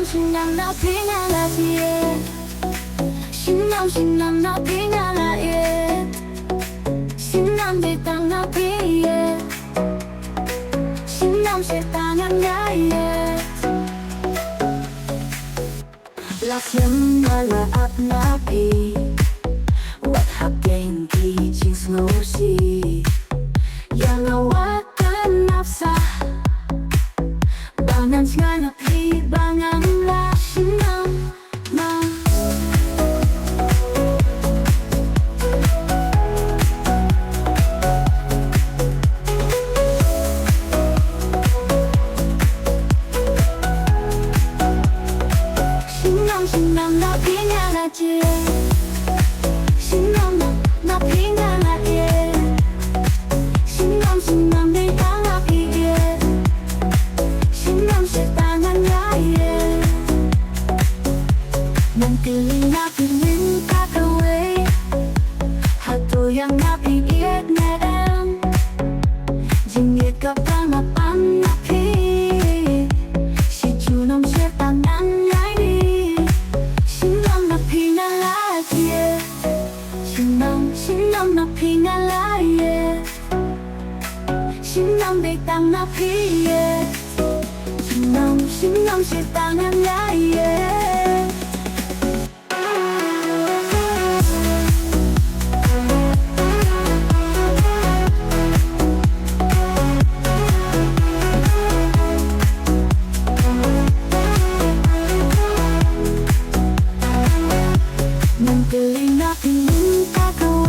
신남 나 빙하라지에 신남 나 빙하라에 신남 대땅 나 비에 신남 실당한 나에 Lakiem mala at napi Wat hagen ki jings ngosi Yang awakan nafsa Bangan nga napi bangan la sinam ma 신남 나 빙하라지 신남 나 빙하라에 신남 내 땅아피에 신남 실당한 나에 난 끌린 나비는 가까워 하도양 나비에 내람 징계가 방아pan 나피 시주놈 실당한 나이 신남 나 빙하라지에 신남 나 빙하라에 신남 내 땅 나 피에 신남 실당한 나에 난 끌린 나비는 가까워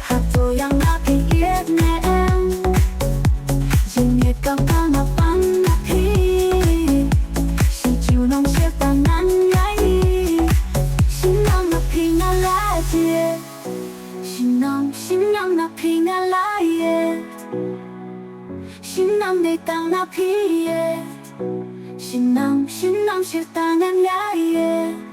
하도양 나비에 내am 징계가 방아pan 나피 시주놈 실당한 나이 신남 나 빙하라지에 신남 나 빙하라에 신남 내 땅 나 피에 신남 실당한 나이에